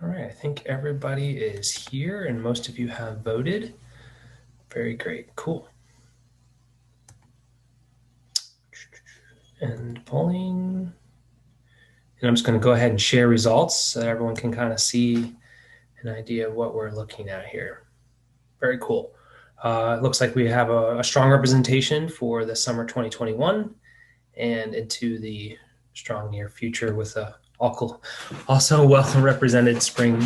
All right, I think everybody is here and most of you have voted. Very great, cool. And polling. And I'm just going to go ahead and share results so that everyone can kind of see an idea of what we're looking at here. Very cool. It looks like we have a strong representation for the summer 2021 and into the strong near future with a also well represented spring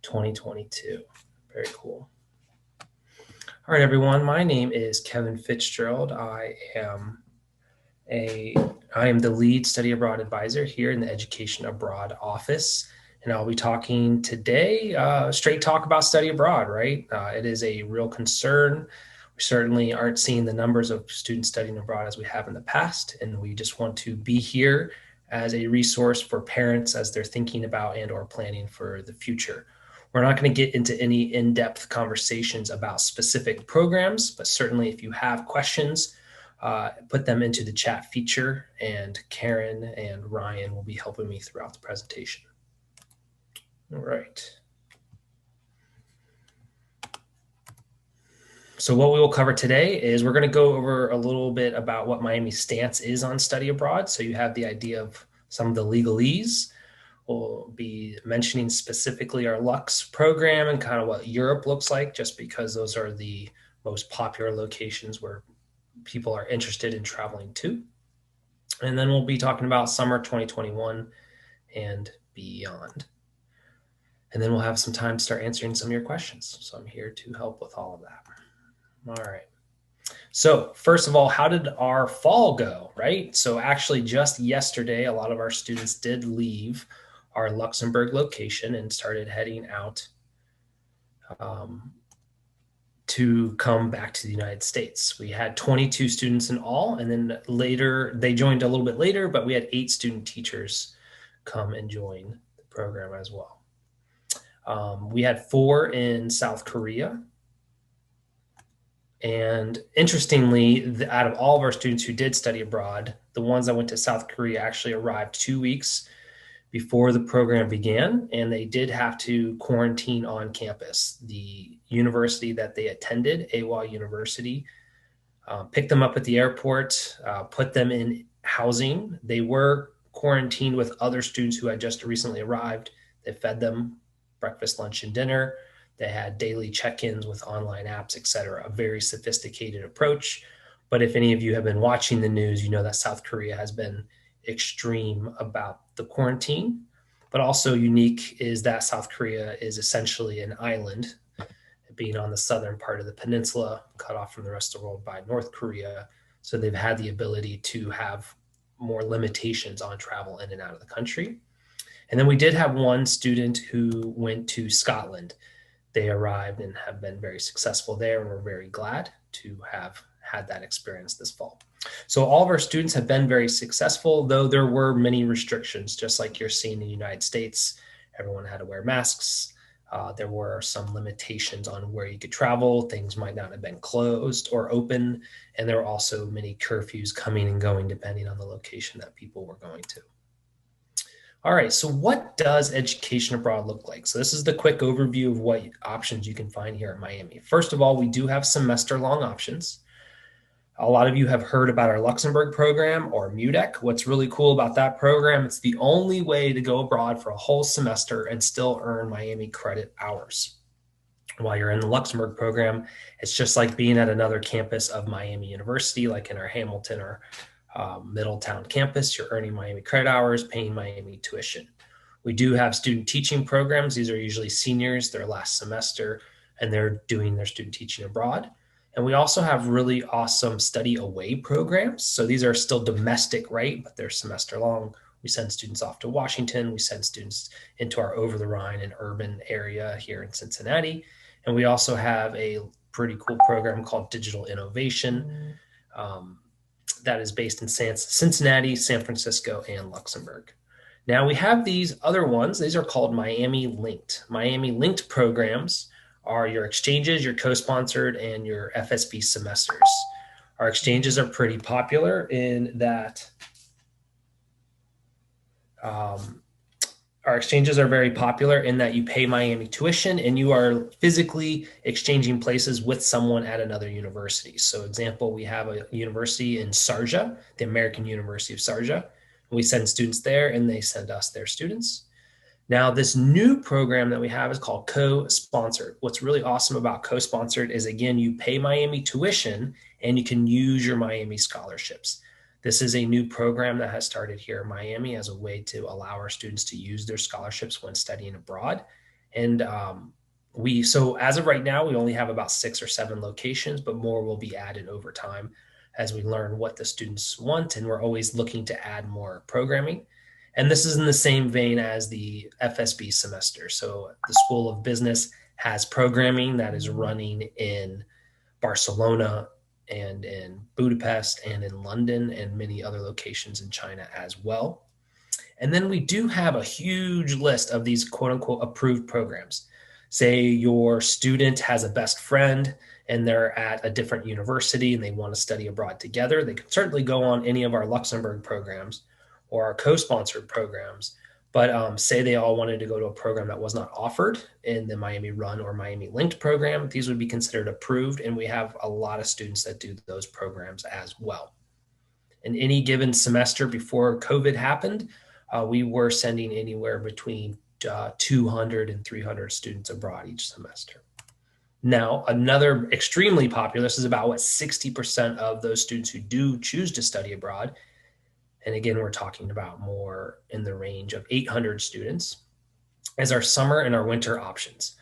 2022. Very cool. All right, everyone. My name is Kevin Fitzgerald. I am the lead study abroad advisor here in the Education Abroad office. And I'll be talking today, straight talk about study abroad, right? It is a real concern. We certainly aren't seeing the numbers of students studying abroad as we have in the past. And we just want to be here as a resource for parents as they're thinking about and or planning for the future. We're not going to get into any in-depth conversations about specific programs, but certainly if you have questions, put them into the chat feature, and Karen and Ryan will be helping me throughout the presentation. All right. So what we will cover today is we're going to go over a little bit about what Miami's stance is on study abroad, so you have the idea of some of the legalese. We'll be mentioning specifically our Lux program and kind of what Europe looks like, just because those are the most popular locations where people are interested in traveling to. And then we'll be talking about summer 2021 and beyond. And then we'll have some time to start answering some of your questions. So I'm here to help with all of that. All right. So first of all, how did our fall go, right? So actually just yesterday, a lot of our students did leave our Luxembourg location and started heading out to come back to the United States. We had 22 students in all, and then later, they joined a little bit later, but we had 8 student teachers come and join the program as well. We had 4 in South Korea. And interestingly, out of all of our students who did study abroad, the ones that went to South Korea actually arrived 2 weeks before the program began, and they did have to quarantine on campus. The university that they attended, AWA University, picked them up at the airport, put them in housing. They were quarantined with other students who had just recently arrived. They fed them breakfast, lunch, and dinner. They had daily check-ins with online apps, et cetera, a very sophisticated approach. But if any of you have been watching the news, you know that South Korea has been extreme about the quarantine. But also unique is that South Korea is essentially an island, being on the southern part of the peninsula, cut off from the rest of the world by North Korea. So they've had the ability to have more limitations on travel in and out of the country. And then we did have one student who went to Scotland. They arrived and have been very successful there, and we're very glad to have had that experience this fall. So all of our students have been very successful, though there were many restrictions, just like you're seeing in the United States. Everyone had to wear masks. There were some limitations on where you could travel. Things might not have been closed or open. And there were also many curfews coming and going depending on the location that people were going to. All right, so what does education abroad look like? So this is the quick overview of what options you can find here at Miami. First of all, we do have semester-long options. A lot of you have heard about our Luxembourg program or MUDEC. What's really cool about that program, it's the only way to go abroad for a whole semester and still earn Miami credit hours. While you're in the Luxembourg program, it's just like being at another campus of Miami University, like in our Hamilton or Middletown campus. You're earning Miami credit hours, paying Miami tuition. We do have student teaching programs. These are usually seniors, their last semester, and they're doing their student teaching abroad. And we also have really awesome study away programs. So these are still domestic, right? But they're semester long. We send students off to Washington. We send students into our over the Rhine and urban area here in Cincinnati. And we also have a pretty cool program called Digital Innovation that is based in Cincinnati, San Francisco, and Luxembourg. Now we have these other ones. These are called Miami Linked. Miami Linked programs are your exchanges, your co-sponsored, and your FSP semesters. Our exchanges are pretty popular in that our our exchanges are very popular in that you pay Miami tuition and you are physically exchanging places with someone at another university. So, example, we have a university in Sharjah, the American University of Sharjah. We send students there and they send us their students. Now, this new program that we have is called co-sponsored. What's really awesome about co-sponsored is, again, you pay Miami tuition and you can use your Miami scholarships. This is a new program that has started here in Miami as a way to allow our students to use their scholarships when studying abroad. And so as of right now, we only have about 6 or 7 locations, but more will be added over time as we learn what the students want. And we're always looking to add more programming. And this is in the same vein as the FSB semester. So the School of Business has programming that is running in Barcelona and in Budapest and in London and many other locations in China as well. And then we do have a huge list of these quote unquote approved programs. Say your student has a best friend and they're at a different university and they want to study abroad together. They can certainly go on any of our Luxembourg programs or our co-sponsored programs. But say they all wanted to go to a program that was not offered in the Miami Run or Miami Linked program, these would be considered approved. And we have a lot of students that do those programs as well. In any given semester before COVID happened, we were sending anywhere between 200 and 300 students abroad each semester. Now, another extremely popular, this is about 60% of those students who do choose to study abroad. And again, we're talking about more in the range of 800 students as our summer and our winter options.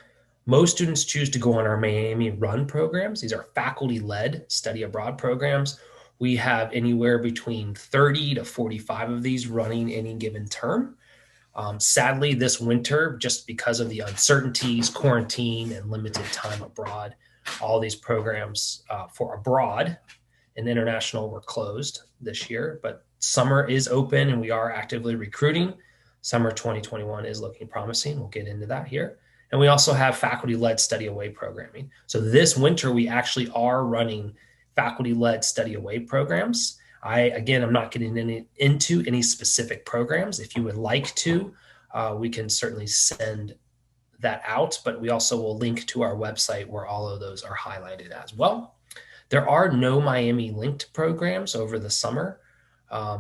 Most students choose to go on our Miami Run programs. These are faculty-led study abroad programs. We have anywhere between 30 to 45 of these running any given term. Sadly, this winter, just because of the uncertainties, quarantine, and limited time abroad, all these programs for abroad and international were closed this year, but summer is open and we are actively recruiting. Summer 2021 is looking promising. We'll get into that here. And we also have faculty-led study away programming. So this winter, we actually are running faculty-led study away programs. I'm not getting into any specific programs. If you would like to, we can certainly send that out, but we also will link to our website where all of those are highlighted as well. There are no Miami linked programs over the summer,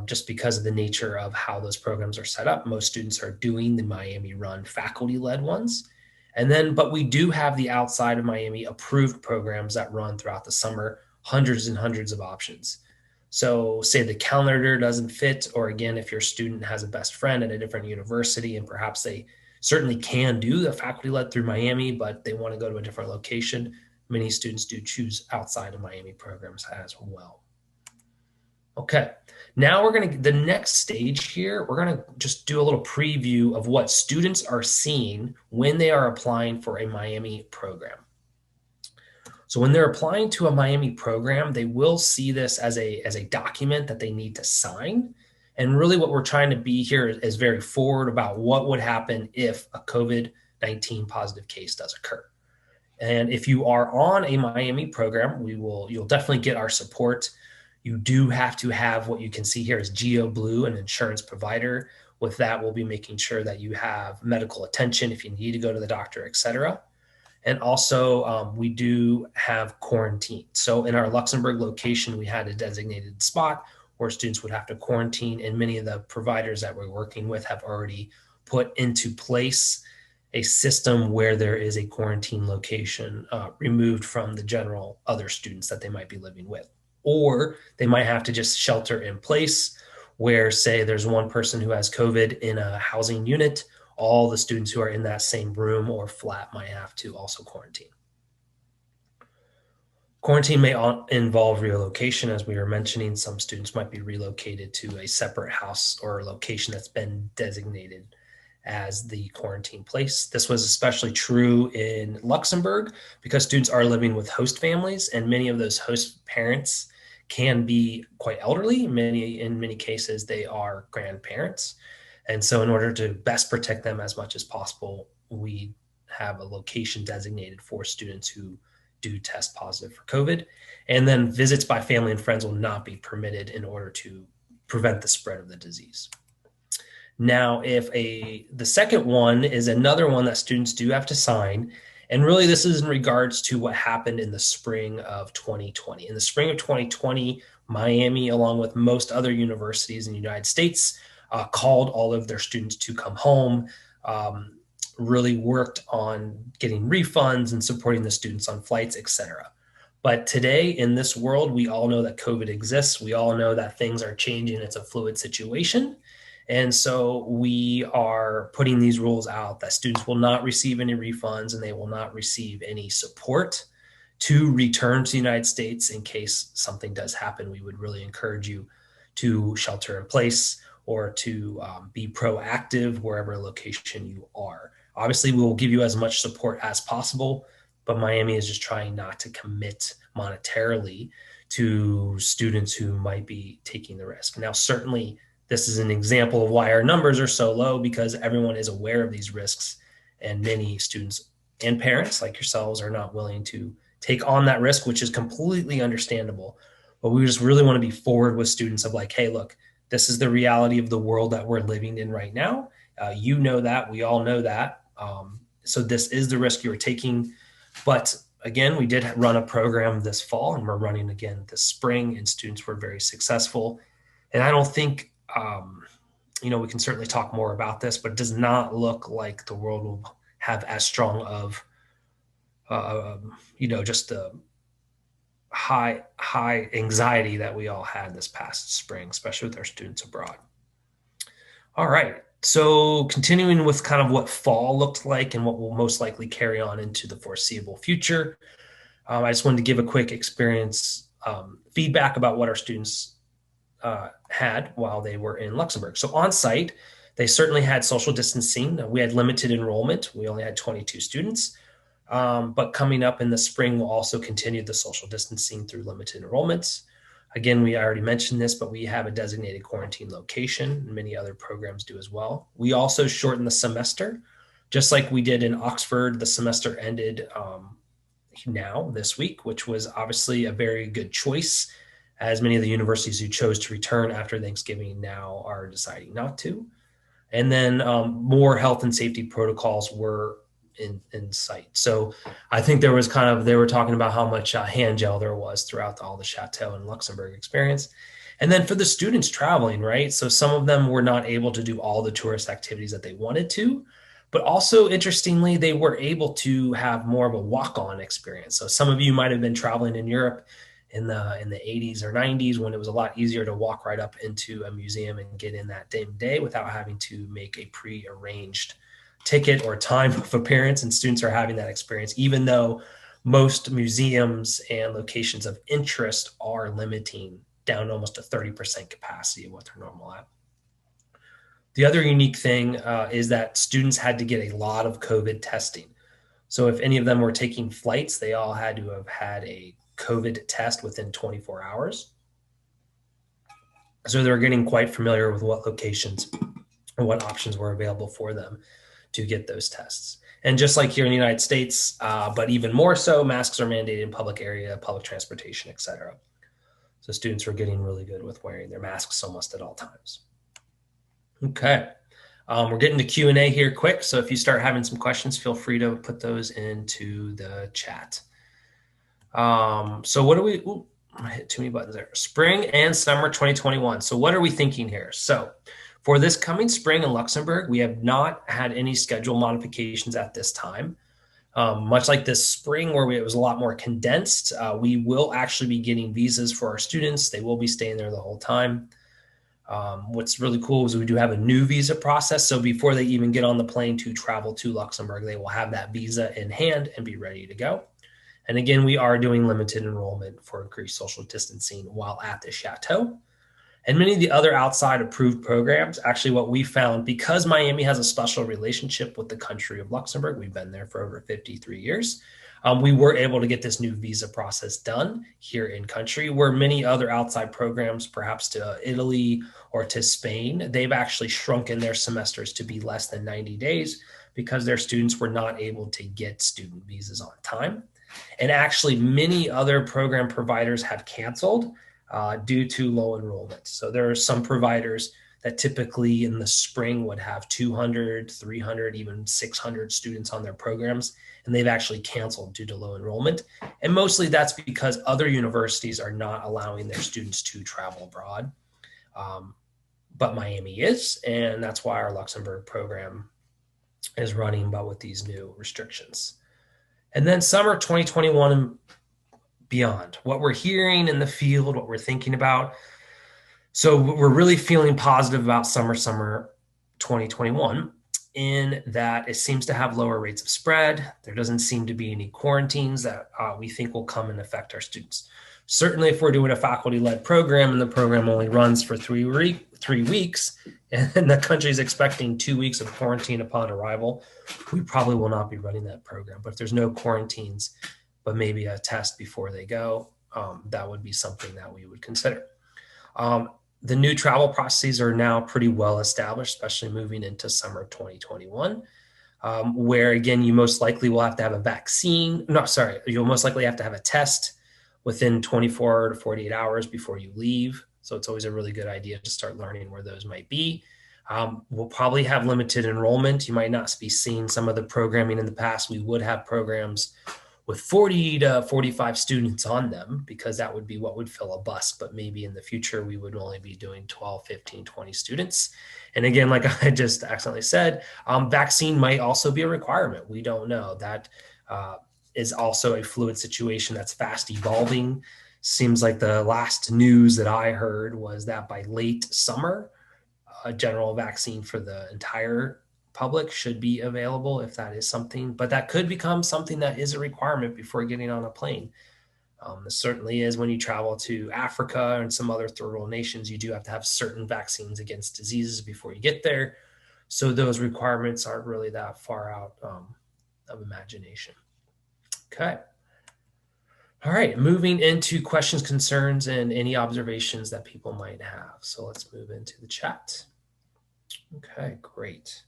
just because of the nature of how those programs are set up. Most students are doing the Miami Run faculty-led ones. But we do have the outside of Miami approved programs that run throughout the summer, hundreds and hundreds of options. So say the calendar doesn't fit, or again, if your student has a best friend at a different university and perhaps they certainly can do the faculty-led through Miami, but they want to go to a different location, many students do choose outside of Miami programs as well. Okay, now the next stage here, we're going to just do a little preview of what students are seeing when they are applying for a Miami program. So when they're applying to a Miami program, they will see this as a document that they need to sign. And really what we're trying to be here is very forward about what would happen if a COVID-19 positive case does occur. And if you are on a Miami program, you'll definitely get our support. You do have to have what you can see here is Geo Blue, an insurance provider. With that, we'll be making sure that you have medical attention if you need to go to the doctor, et cetera. And also, we do have quarantine. So in our Luxembourg location, we had a designated spot where students would have to quarantine, and many of the providers that we're working with have already put into place a system where there is a quarantine location removed from the general other students that they might be living with. Or they might have to just shelter in place where, say, there's one person who has COVID in a housing unit, all the students who are in that same room or flat might have to also quarantine. Quarantine may involve relocation. As we were mentioning, some students might be relocated to a separate house or location that's been designated as the quarantine place. This was especially true in Luxembourg because students are living with host families, and many of those host parents can be quite elderly. In many cases, they are grandparents. And so in order to best protect them as much as possible, we have a location designated for students who do test positive for COVID. And then visits by family and friends will not be permitted in order to prevent the spread of the disease. Now, the second one is another one that students do have to sign. And really, this is in regards to what happened in the spring of 2020. In the spring of 2020, Miami, along with most other universities in the United States, called all of their students to come home, really worked on getting refunds and supporting the students on flights, etc. But today in this world, we all know that COVID exists. We all know that things are changing. It's a fluid situation. And so we are putting these rules out that students will not receive any refunds and they will not receive any support to return to the United States in case something does happen. We would really encourage you to shelter in place or to be proactive wherever location you are. Obviously, we will give you as much support as possible, but Miami is just trying not to commit monetarily to students who might be taking the risk. Now, certainly, this is an example of why our numbers are so low, because everyone is aware of these risks, and many students and parents like yourselves are not willing to take on that risk, which is completely understandable. But we just really want to be forward with students of like, hey, look, this is the reality of the world that we're living in right now. You know that, we all know that. So this is the risk you're taking. But again, we did run a program this fall, and we're running again this spring, and students were very successful. And I don't think, we can certainly talk more about this, but it does not look like the world will have as strong of, just the high anxiety that we all had this past spring, especially with our students abroad. All right. So continuing with kind of what fall looked like and what will most likely carry on into the foreseeable future, I just wanted to give a quick experience feedback about what our students had while they were in Luxembourg. So on site, they certainly had social distancing. We had limited enrollment. We only had 22 students. But coming up in the spring, we'll also continue the social distancing through limited enrollments. Again, we already mentioned this, but we have a designated quarantine location, and many other programs do as well. We also shortened the semester, just like we did in Oxford. The semester ended now this week, which was obviously a very good choice, as many of the universities who chose to return after Thanksgiving now are deciding not to. And then more health and safety protocols were in sight. So I think they were talking about how much hand gel there was throughout all the Chateau and Luxembourg experience. And then for the students traveling, right? So some of them were not able to do all the tourist activities that they wanted to, but also interestingly, they were able to have more of a walk-on experience. So some of you might have been traveling in Europe in the 80s or 90s, when it was a lot easier to walk right up into a museum and get in that same day without having to make a pre-arranged ticket or time of appearance. And students are having that experience, even though most museums and locations of interest are limiting down to almost a 30% capacity of what they're normal at. The other unique thing is that students had to get a lot of COVID testing. So if any of them were taking flights, they all had to have had a COVID test within 24 hours. So they're getting quite familiar with what locations or what options were available for them to get those tests. And just like here in the United States, but even more so, masks are mandated in public area, public transportation, et cetera. So students were getting really good with wearing their masks almost at all times. Okay. We're getting to Q&A here quick. So if you start having some questions, feel free to put those into the chat. So what do we, I hit too many buttons there. Spring and summer 2021. So what are we thinking here? So for this coming spring in Luxembourg, we have not had any schedule modifications at this time. Much like this spring where it was a lot more condensed, we will actually be getting visas for our students. They will be staying there the whole time. What's really cool is we do have a new visa process. So before they even get on the plane to travel to Luxembourg, they will have that visa in hand and be ready to go. And again, we are doing limited enrollment for increased social distancing while at the Chateau. And many of the other outside approved programs, actually what we found, because Miami has a special relationship with the country of Luxembourg, we've been there for over 53 years, we were able to get this new visa process done here in country, where many other outside programs, perhaps to Italy or to Spain, they've actually shrunken their semesters to be less than 90 days because their students were not able to get student visas on time. And actually, many other program providers have canceled due to low enrollment. So there are some providers that typically in the spring would have 200, 300, even 600 students on their programs, and they've actually canceled due to low enrollment. And mostly that's because other universities are not allowing their students to travel abroad. But Miami is, and that's why our Luxembourg program is running, but with these new restrictions. And then summer 2021 and beyond, what we're hearing in the field, what we're thinking about. So we're really feeling positive about summer 2021 in that it seems to have lower rates of spread. There doesn't seem to be any quarantines that we think will come and affect our students. Certainly, if we're doing a faculty-led program and the program only runs for 3 weeks, and the country is expecting 2 weeks of quarantine upon arrival, we probably will not be running that program. But if there's no quarantines, but maybe a test before they go, that would be something that we would consider. The new travel processes are now pretty well established, especially moving into summer 2021, where again, you most likely will have to have a vaccine. No, sorry, you'll most likely have to have a test within 24 to 48 hours before you leave. So it's always a really good idea to start learning where those might be. We'll probably have limited enrollment. You might not be seeing some of the programming in the past. We would have programs with 40 to 45 students on them because that would be what would fill a bus. But maybe in the future, we would only be doing 12, 15, 20 students. And again, like I just accidentally said, vaccine might also be a requirement. We don't know. That is also a fluid situation that's fast evolving. Seems like the last news that I heard was that by late summer, a general vaccine for the entire public should be available if that is something, but that could become something that is a requirement before getting on a plane. It certainly is when you travel to Africa and some other third world nations, you do have to have certain vaccines against diseases before you get there. So those requirements aren't really that far out of imagination. Okay. All right, moving into questions, concerns, and any observations that people might have. So let's move into the chat. Okay, great.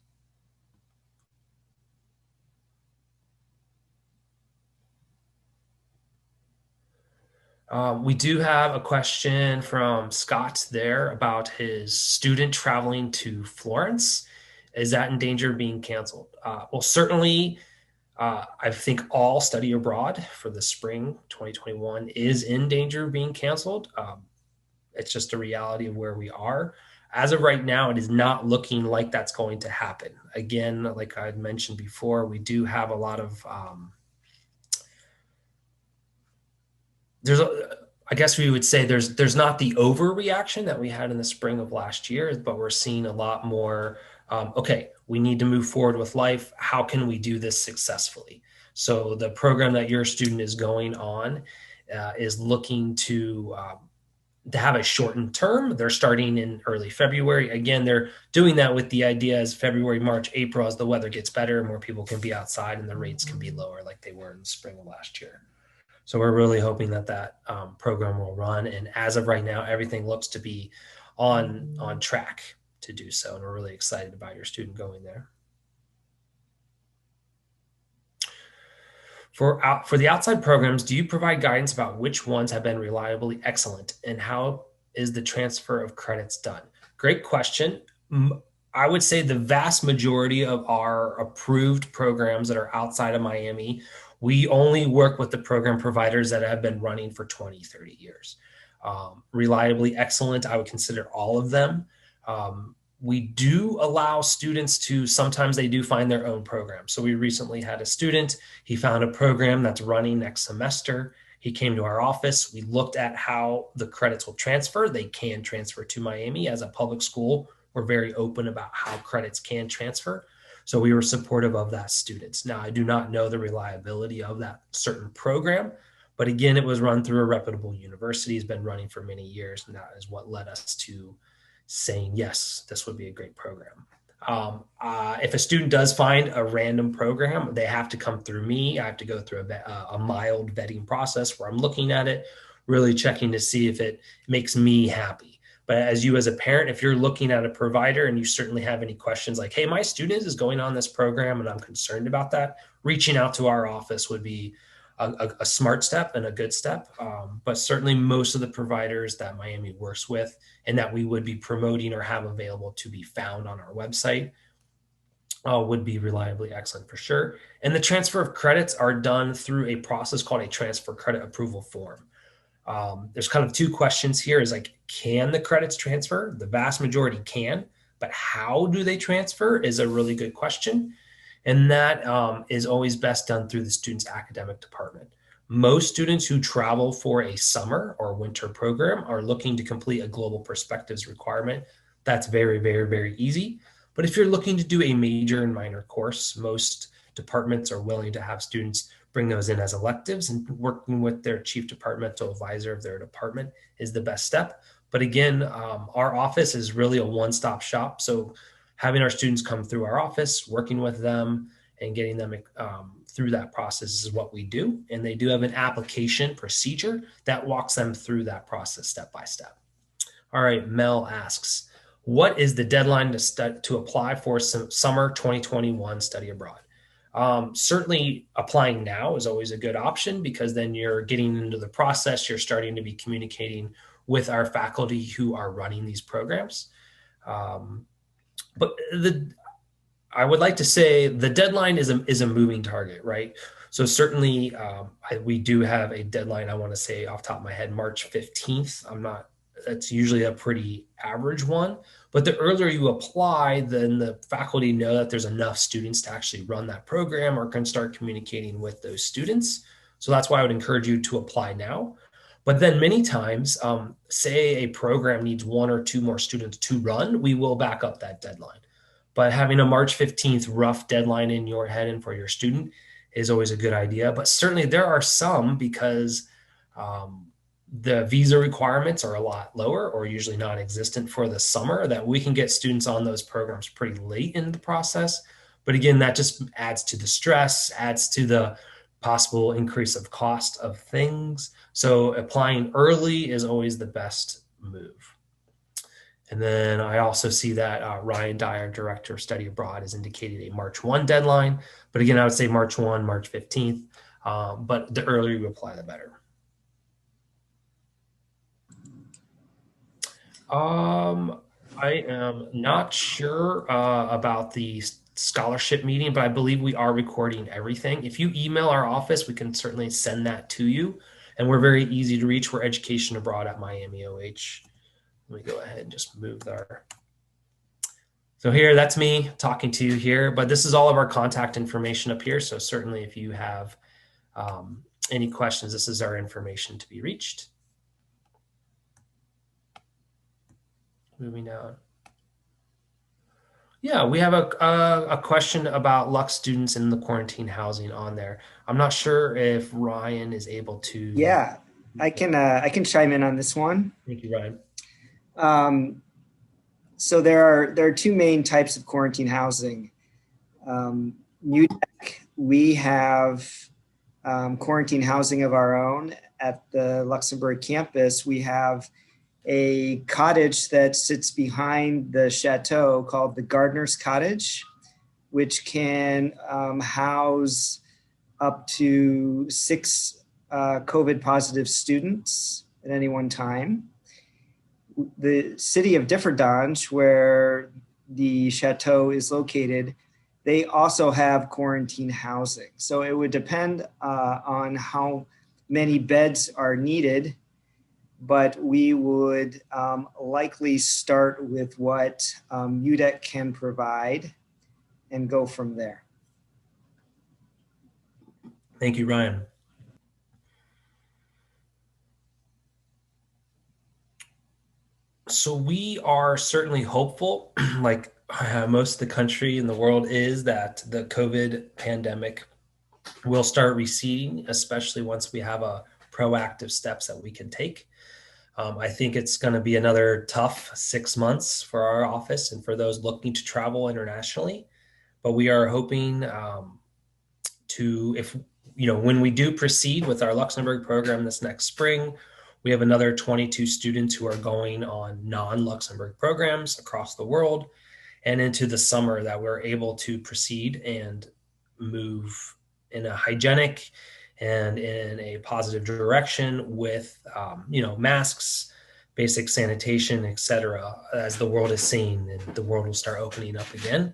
We do have a question from Scott there about his student traveling to Florence. Is that in danger of being canceled? Well, certainly, I think all study abroad for the spring 2021 is in danger of being canceled. It's just a reality of where we are. As of right now, it is not looking like that's going to happen. Again, like I had mentioned before, we do have a lot of I guess we would say there's not the overreaction that we had in the spring of last year, but we're seeing a lot more. Okay, we need to move forward with life. How can we do this successfully? So the program that your student is going on is looking to have a shortened term. They're starting in early February. Again, they're doing that with the idea as February, March, April, as the weather gets better, more people can be outside and the rates can be lower like they were in the spring of last year. So we're really hoping that program will run. And as of right now, everything looks to be on track to do so. And we're really excited about your student going there. For the outside programs, do you provide guidance about which ones have been reliably excellent and how is the transfer of credits done? Great question. I would say the vast majority of our approved programs that are outside of Miami, we only work with the program providers that have been running for 20, 30 years. Reliably excellent, I would consider all of them. We do allow students to, sometimes they do find their own program. So we recently had a student, he found a program that's running next semester. He came to our office. We looked at how the credits will transfer. They can transfer to Miami. As a public school, we're very open about how credits can transfer. So we were supportive of that student. Now, I do not know the reliability of that certain program, but again, it was run through a reputable university. It's been running for many years, and that is what led us to saying, yes, this would be a great program. If a student does find a random program, they have to come through me. I have to go through a mild vetting process where I'm looking at it, really checking to see if it makes me happy. But as a parent, if you're looking at a provider and you certainly have any questions like, hey, my student is going on this program and I'm concerned about that, reaching out to our office would be a smart step and a good step. But certainly most of the providers that Miami works with and that we would be promoting or have available to be found on our website would be reliably excellent for sure. And the transfer of credits are done through a process called a transfer credit approval form. There's kind of two questions here is like, can the credits transfer? The vast majority can, but how do they transfer is a really good question. And that is always best done through the student's academic department. Most students who travel for a summer or winter program are looking to complete a global perspectives requirement. That's very, very, very easy. But if you're looking to do a major and minor course, most departments are willing to have students bring those in as electives, and working with their chief departmental advisor of their department is the best step. But again, our office is really a one-stop shop. So having our students come through our office, working with them and getting them through that process is what we do. And they do have an application procedure that walks them through that process step by step. All right, Mel asks, what is the deadline to apply for some summer 2021 study abroad? Certainly applying now is always a good option because then you're getting into the process. You're starting to be communicating with our faculty who are running these programs. But I would like to say the deadline is a moving target, right? So certainly we do have a deadline. I want to say off the top of my head, March 15th. That's usually a pretty average one. But the earlier you apply, then the faculty know that there's enough students to actually run that program or can start communicating with those students. So that's why I would encourage you to apply now. But then many times, say a program needs one or two more students to run, we will back up that deadline. But having a March 15th rough deadline in your head and for your student is always a good idea. But certainly there are some because the visa requirements are a lot lower or usually non-existent for the summer that we can get students on those programs pretty late in the process. But again, that just adds to the stress, adds to the possible increase of cost of things. So applying early is always the best move. And then I also see that Ryan Dyer, Director of Study Abroad, has indicated a March 1 deadline. But again, I would say March 1, March 15th. But the earlier you apply, the better. I am not sure about the scholarship meeting, but I believe we are recording everything. If you email our office, we can certainly send that to you. And we're very easy to reach. We're Education Abroad at MiamiOH. Let me go ahead and just move there. So here, that's me talking to you here, but this is all of our contact information up here. So certainly if you have any questions, this is our information to be reached. Moving down. Yeah, we have a question about Lux students in the quarantine housing on there. I'm not sure if Ryan is able to. Yeah, I can chime in on this one. Thank you, Ryan. So there are two main types of quarantine housing. UDEC, we have quarantine housing of our own at the Luxembourg campus. We have a cottage that sits behind the chateau called the Gardener's Cottage, which can house up to 6 COVID positive students at any one time. The city of Differdange, where the chateau is located, they also have quarantine housing. So it would depend on how many beds are needed, but we would likely start with what UDEC can provide and go from there. Thank you, Ryan. So we are certainly hopeful, like most of the country and the world is, that the COVID pandemic will start receding, especially once we have proactive steps that we can take. I think it's going to be another tough 6 months for our office and for those looking to travel internationally. But we are hoping when we do proceed with our Luxembourg program this next spring, we have another 22 students who are going on non-Luxembourg programs across the world, and into the summer that we're able to proceed and move in a hygienic and in a positive direction with, masks, basic sanitation, etc. As the world is seeing, and the world will start opening up again,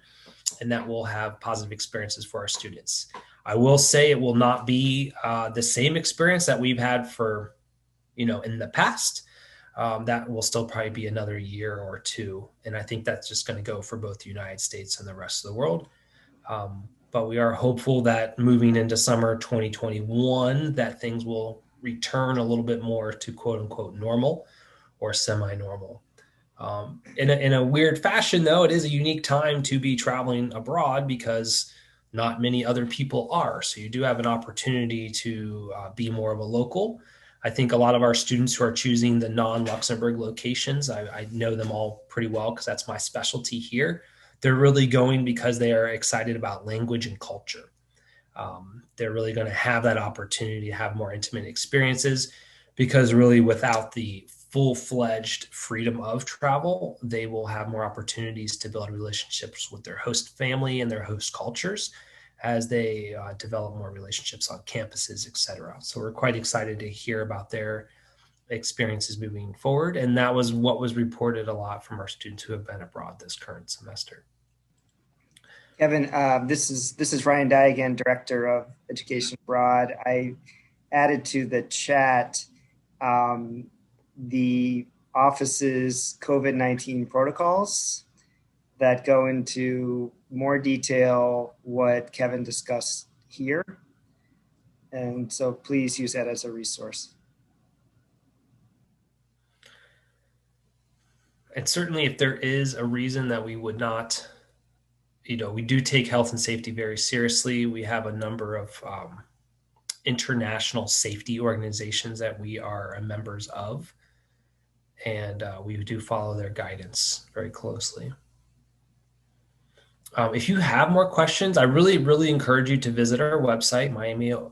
and that will have positive experiences for our students. I will say it will not be the same experience that we've had for, in the past. That will still probably be another year or two. And I think that's just going to go for both the United States and the rest of the world. But we are hopeful that moving into summer 2021, that things will return a little bit more to quote unquote normal or semi-normal. In a weird fashion, though, it is a unique time to be traveling abroad because not many other people are. So you do have an opportunity to be more of a local. I think a lot of our students who are choosing the non-Luxembourg locations, I know them all pretty well because that's my specialty here. They're really going because they are excited about language and culture. They're really going to have that opportunity to have more intimate experiences because really without the full-fledged freedom of travel, they will have more opportunities to build relationships with their host family and their host cultures as they develop more relationships on campuses, etc. So we're quite excited to hear about their experiences moving forward. And that was what was reported a lot from our students who have been abroad this current semester. Kevin, this is Ryan Dye again, Director of Education Abroad. I added to the chat the office's COVID-19 protocols that go into more detail what Kevin discussed here. And so please use that as a resource. And certainly, if there is a reason that we would not, we do take health and safety very seriously. We have a number of international safety organizations that we are members of, and we do follow their guidance very closely. If you have more questions, I really, really encourage you to visit our website, MiamiOH.edu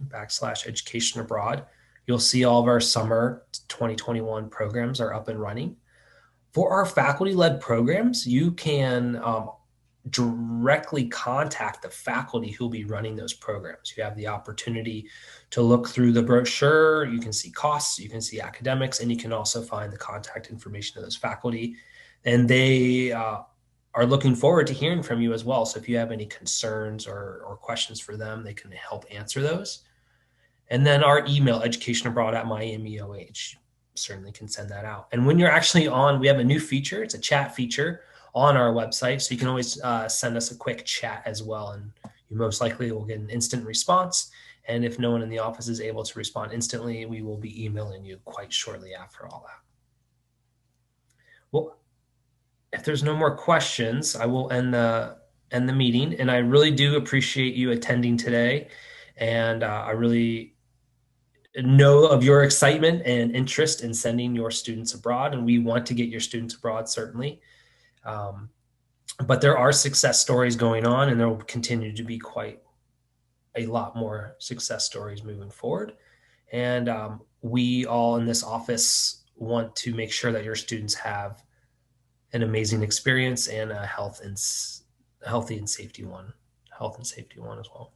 /education abroad. You'll see all of our summer 2021 programs are up and running. For our faculty-led programs, you can directly contact the faculty who'll be running those programs. You have the opportunity to look through the brochure. You can see costs, you can see academics, and you can also find the contact information of those faculty. And they are looking forward to hearing from you as well. So if you have any concerns or questions for them, they can help answer those. And then our email, educationabroad@MiamiOH, certainly can send that out. And when you're actually on, we have a new feature. It's a chat feature on our website. So you can always send us a quick chat as well. And you most likely will get an instant response. And if no one in the office is able to respond instantly, we will be emailing you quite shortly after all that. Well, if there's no more questions, I will end the meeting. And I really do appreciate you attending today. And I really know of your excitement and interest in sending your students abroad. And we want to get your students abroad, certainly. But there are success stories going on, and there will continue to be quite a lot more success stories moving forward. And we all in this office want to make sure that your students have an amazing experience and a healthy and safety one as well.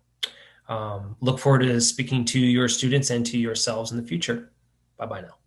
Look forward to speaking to your students and to yourselves in the future. Bye-bye now.